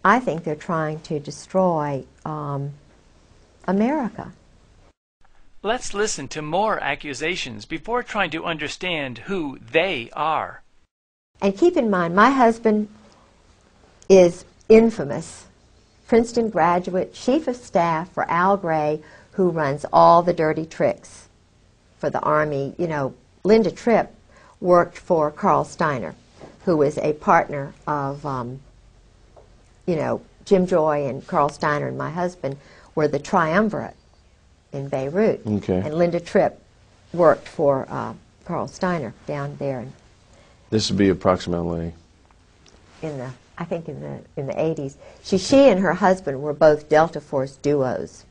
I think they're trying to destroy America. Let's listen to more accusations before trying to understand who they are. And keep in mind, my husband is infamous, Princeton graduate, chief of staff for Al Gray, who runs all the dirty tricks for the Army. You know, Linda Tripp worked for Carl Steiner, who was a partner of, you know, Jim Joy and Carl Steiner and my husband were the triumvirate in Beirut. Okay. And Linda Tripp worked for Carl Steiner down there. This would be approximately In the, I think in the 80s. She and her husband were both Delta Force duos.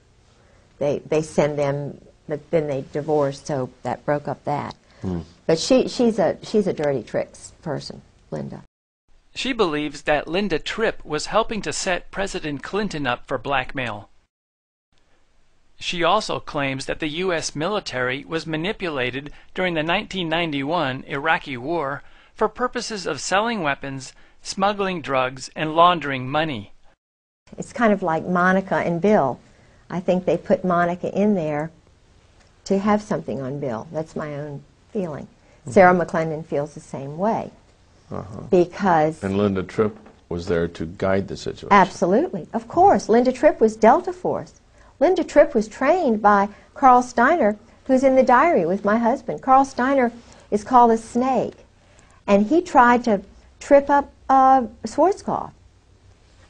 They send them, but then they divorced, so that broke up that. But she's a dirty tricks person, Linda. She believes that Linda Tripp was helping to set President Clinton up for blackmail. She also claims that the U.S. military was manipulated during the 1991 Iraqi war for purposes of selling weapons, smuggling drugs, and laundering money. It's kind of like Monica and Bill. I think they put Monica in there to have something on Bill. That's my own feeling. Sarah McClendon feels the same way. Because... And Linda Tripp was there to guide the situation. Absolutely. Of course. Linda Tripp was Delta Force. Linda Tripp was trained by Carl Steiner, who's in the diary with my husband. Carl Steiner is called a snake. And he tried to trip up Schwarzkopf.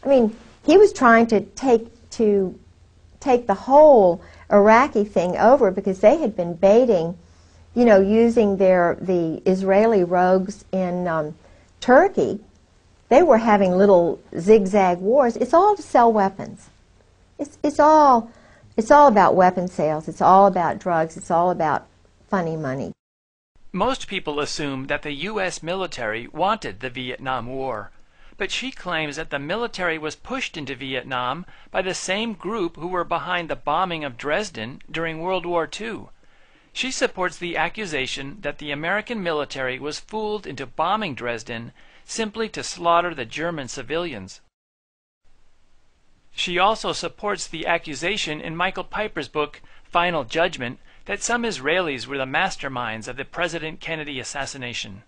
I mean, he was trying to take the whole Iraqi thing over because they had been baiting, you know, using the Israeli rogues in Turkey. They were having little zigzag wars. It's all to sell weapons. It's all about weapon sales. It's all about drugs. It's all about funny money. Most people assume that the U.S. military wanted the Vietnam War, but she claims that the military was pushed into Vietnam by the same group who were behind the bombing of Dresden during World War II. She supports the accusation that the American military was fooled into bombing Dresden simply to slaughter the German civilians. She also supports the accusation in Michael Piper's book, Final Judgment, that some Israelis were the masterminds of the President Kennedy assassination.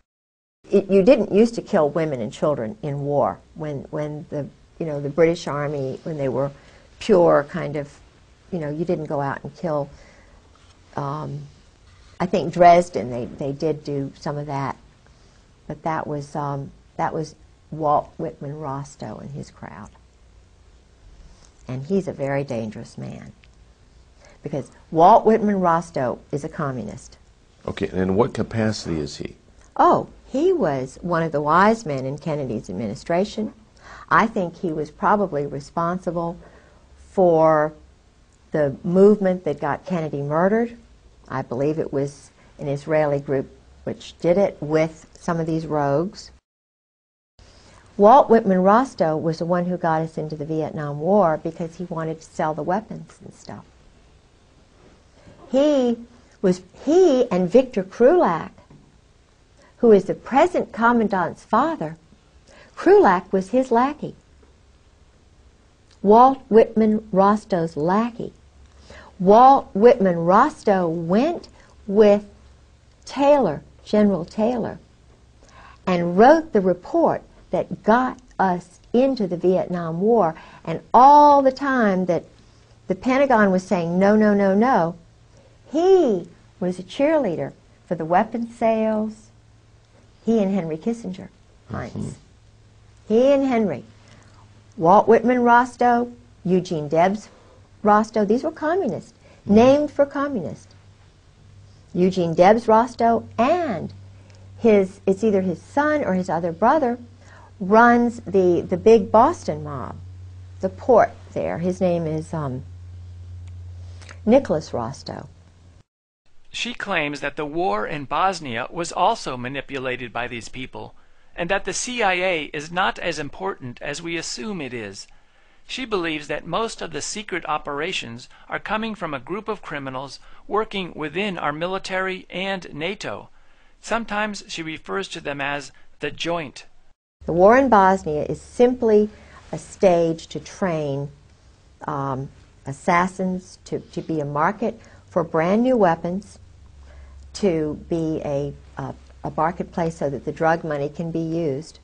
You didn't used to kill women and children in war when the British Army, when they were pure kind of, you didn't go out and kill. I think Dresden, they did do some of that, but that was Walt Whitman Rostow and his crowd. And he's a very dangerous man, because Walt Whitman Rostow is a communist. Okay, and in what capacity is he? Oh, he was one of the wise men in Kennedy's administration. I think he was probably responsible for the movement that got Kennedy murdered. I believe it was an Israeli group which did it with some of these rogues. Walt Whitman Rostow was the one who got us into the Vietnam War because he wanted to sell the weapons and stuff. He and Victor Krulak, who is the present commandant's father, Krulak was his lackey. Walt Whitman Rostow's lackey. Walt Whitman Rostow went with Taylor, General Taylor, and wrote the report that got us into the Vietnam War. And all the time that the Pentagon was saying no, no, no, no, he was a cheerleader for the weapons sales. He and Henry Kissinger, Heinz. He and Henry. Walt Whitman Rostow, Eugene Debs Rostow, these were communists, named for communists. Eugene Debs Rostow and it's either his son or his other brother, runs the big Boston mob, the port there. His name is Nicholas Rostow. She claims that the war in Bosnia was also manipulated by these people, and that the CIA is not as important as we assume it is. She believes that most of the secret operations are coming from a group of criminals working within our military and NATO. Sometimes she refers to them as the Joint. The war in Bosnia is simply a stage to train assassins, to be a market for brand new weapons, to be a marketplace so that the drug money can be used.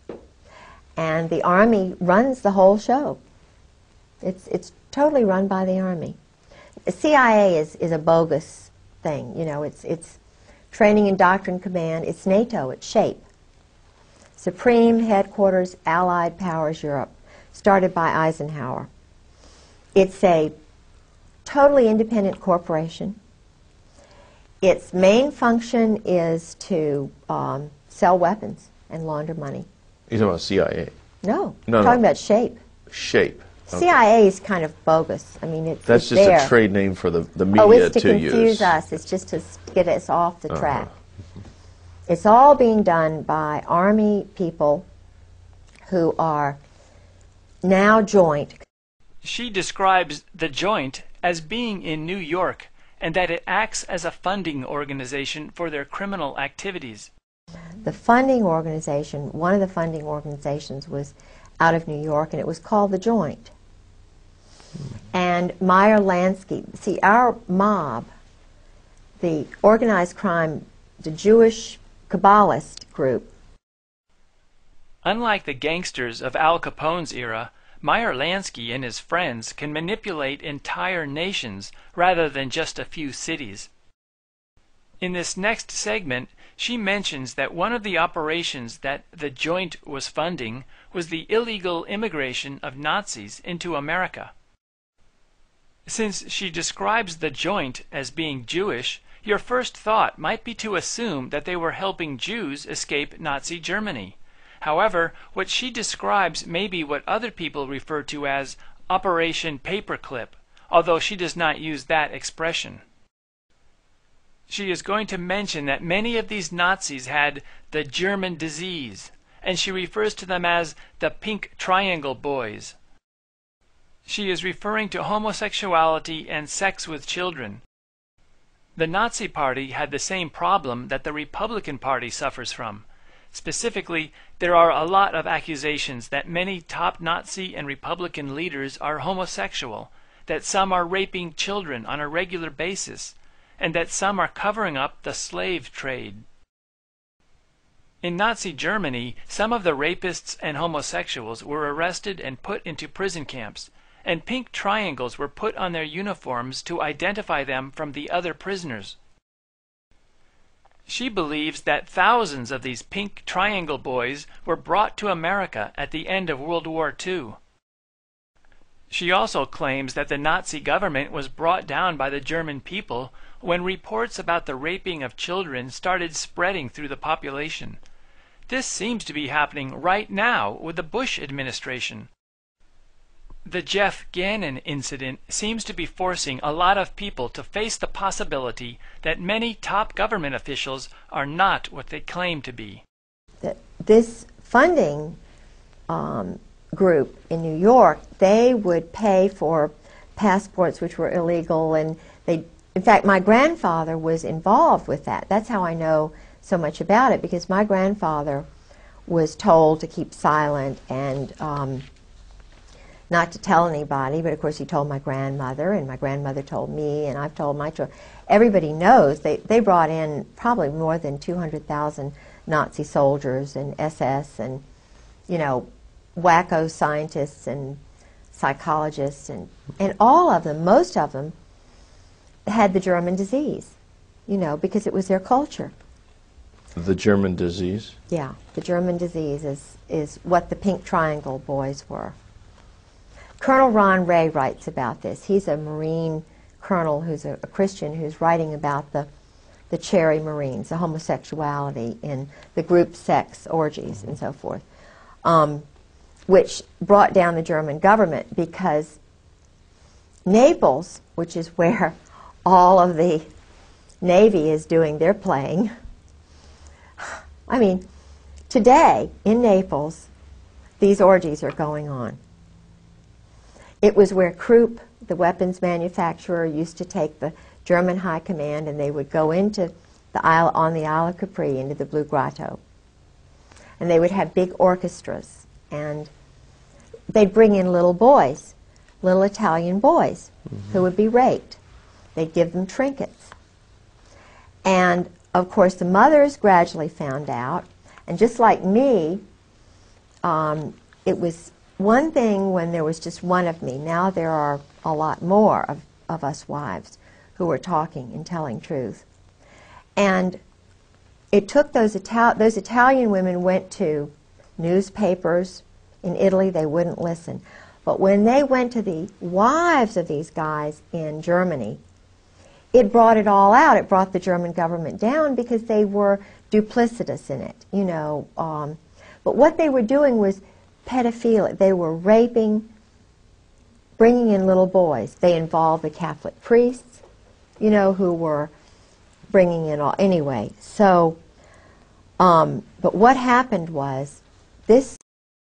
And the Army runs the whole show. It's totally run by the Army. The CIA is a bogus thing. You know, it's Training and Doctrine Command. It's NATO. It's SHAPE. Supreme Headquarters Allied Powers Europe, started by Eisenhower. It's a totally independent corporation. Its main function is to sell weapons and launder money. You're talking about CIA? No, No, I'm talking about SHAPE. SHAPE. Okay. CIA is kind of bogus. I mean, That's it's just there. a trade name for the media Oh, it's to use. confuse us. It's just to get us off the track. It's all being done by Army people who are now joint. She describes the Joint as being in New York and that it acts as a funding organization for their criminal activities. The funding organization, one of the funding organizations was out of New York, and it was called the Joint. And Meyer Lansky, see, our mob, the organized crime, the Jewish Kabbalist group. Unlike the gangsters of Al Capone's era, Meyer Lansky and his friends can manipulate entire nations rather than just a few cities. In this next segment, she mentions that one of the operations that the Joint was funding was the illegal immigration of Nazis into America. Since she describes the Joint as being Jewish, your first thought might be to assume that they were helping Jews escape Nazi Germany. However, what she describes may be what other people refer to as Operation Paperclip, although she does not use that expression. She is going to mention that many of these Nazis had the German disease, and she refers to them as the Pink Triangle Boys. She is referring to homosexuality and sex with children. The Nazi Party had the same problem that the Republican Party suffers from. Specifically, there are a lot of accusations that many top Nazi and Republican leaders are homosexual, that some are raping children on a regular basis, and that some are covering up the slave trade. In Nazi Germany, some of the rapists and homosexuals were arrested and put into prison camps, and pink triangles were put on their uniforms to identify them from the other prisoners. She believes that thousands of these pink triangle boys were brought to America at the end of World War II. She also claims that the Nazi government was brought down by the German people when reports about the raping of children started spreading through the population. This seems to be happening right now with the Bush administration. The Jeff Gannon incident seems to be forcing a lot of people to face the possibility that many top government officials are not what they claim to be. This funding group in New York, they would pay for passports which were illegal, and in fact, my grandfather was involved with that. That's how I know so much about it, because my grandfather was told to keep silent and not to tell anybody, but of course he told my grandmother, and my grandmother told me, and I've told my children. Everybody knows they brought in probably more than 200,000 Nazi soldiers and SS and, you know, wacko scientists and psychologists, and all of them, most of them, had the German disease, you know, because it was their culture. The German disease? Yeah, the German disease is what the Pink Triangle boys were. Colonel Ron Ray writes about this. He's a Marine colonel who's a Christian who's writing about the Cherry Marines, the homosexuality in the group sex orgies and so forth, which brought down the German government, because Naples, which is where all of the Navy is doing their playing, I mean, today in Naples, these orgies are going on. It was where Krupp, the weapons manufacturer, used to take the German high command, and they would go into the Isle, on the Isle of Capri, into the Blue Grotto. And they would have big orchestras. And they'd bring in little boys, little Italian boys, who would be raped. They'd give them trinkets. And, of course, the mothers gradually found out, and just like me, it was one thing when there was just one of me. Now there are a lot more of us wives who are talking and telling truth. And it took those Italian women went to newspapers in Italy. They wouldn't listen. But when they went to the wives of these guys in Germany, it brought it all out. It brought the German government down because they were duplicitous in it, you know. But what they were doing was pedophilia. They were raping, bringing in little boys. They involved the Catholic priests, you know, who were bringing in all. Anyway, so, but what happened was this